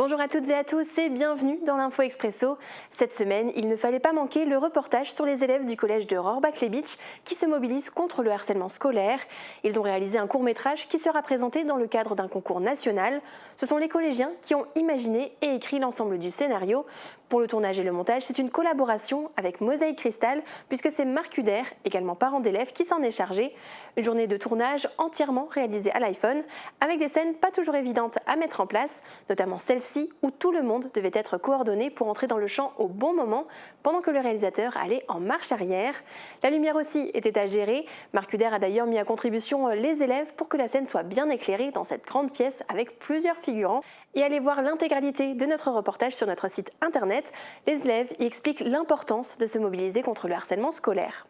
Bonjour à toutes et à tous et bienvenue dans l'Info Expresso. Cette semaine, il ne fallait pas manquer le reportage sur les élèves du collège de Rohrbach-les-Bitches qui se mobilisent contre le harcèlement scolaire. Ils ont réalisé un court-métrage qui sera présenté dans le cadre d'un concours national. Ce sont les collégiens qui ont imaginé et écrit l'ensemble du scénario. Pour le tournage et le montage, c'est une collaboration avec Mosaïque Cristal puisque c'est Marc Huder, également parent d'élèves, qui s'en est chargé. Une journée de tournage entièrement réalisée à l'iPhone avec des scènes pas toujours évidentes à mettre en place, notamment celle-ci où tout le monde devait être coordonné pour entrer dans le champ au bon moment pendant que le réalisateur allait en marche arrière. La lumière aussi était à gérer. Marc Huder a d'ailleurs mis à contribution les élèves pour que la scène soit bien éclairée dans cette grande pièce avec plusieurs figurants. Et allez voir l'intégralité de notre reportage sur notre site internet. Les élèves y expliquent l'importance de se mobiliser contre le harcèlement scolaire.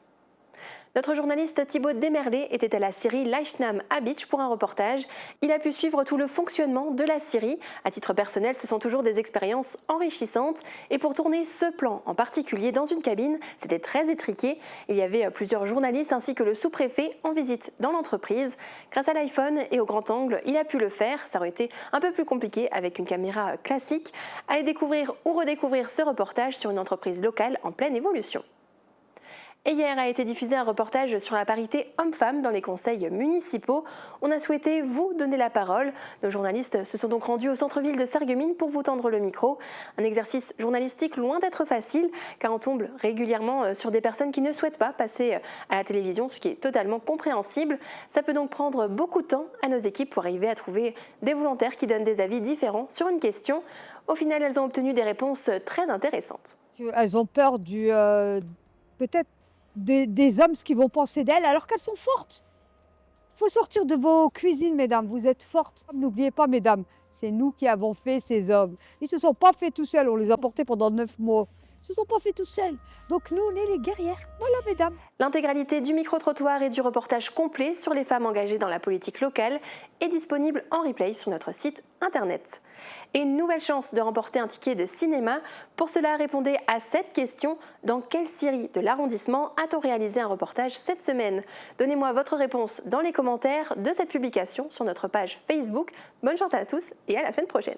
Notre journaliste Thibaut Desmerlet était à la scierie Leichnam à Bitche pour un reportage. Il a pu suivre tout le fonctionnement de la scierie. À titre personnel, ce sont toujours des expériences enrichissantes. Et pour tourner ce plan en particulier dans une cabine, c'était très étriqué. Il y avait plusieurs journalistes ainsi que le sous-préfet en visite dans l'entreprise. Grâce à l'iPhone et au grand angle, il a pu le faire. Ça aurait été un peu plus compliqué avec une caméra classique. Allez découvrir ou redécouvrir ce reportage sur une entreprise locale en pleine évolution. Et hier a été diffusé un reportage sur la parité homme-femme dans les conseils municipaux. On a souhaité vous donner la parole. Nos journalistes se sont donc rendus au centre-ville de Sarreguemines pour vous tendre le micro. Un exercice journalistique loin d'être facile, car on tombe régulièrement sur des personnes qui ne souhaitent pas passer à la télévision, ce qui est totalement compréhensible. Ça peut donc prendre beaucoup de temps à nos équipes pour arriver à trouver des volontaires qui donnent des avis différents sur une question. Au final, elles ont obtenu des réponses très intéressantes. Elles ont peur peut-être des hommes, ce qu'ils vont penser d'elles, alors qu'elles sont fortes. Il faut sortir de vos cuisines, mesdames, vous êtes fortes. N'oubliez pas, mesdames, c'est nous qui avons fait ces hommes. Ils ne se sont pas faits tout seuls, on les a portés pendant 9 mois. Ils ne se sont pas faits tout seuls. Donc nous, on est les guerrières. Voilà, mesdames. L'intégralité du micro-trottoir et du reportage complet sur les femmes engagées dans la politique locale est disponible en replay sur notre site internet. Et une nouvelle chance de remporter un ticket de cinéma. Pour cela, répondez à cette question. Dans quelle scierie de l'arrondissement a-t-on réalisé un reportage cette semaine? Donnez-moi votre réponse dans les commentaires de cette publication sur notre page Facebook. Bonne chance à tous et à la semaine prochaine.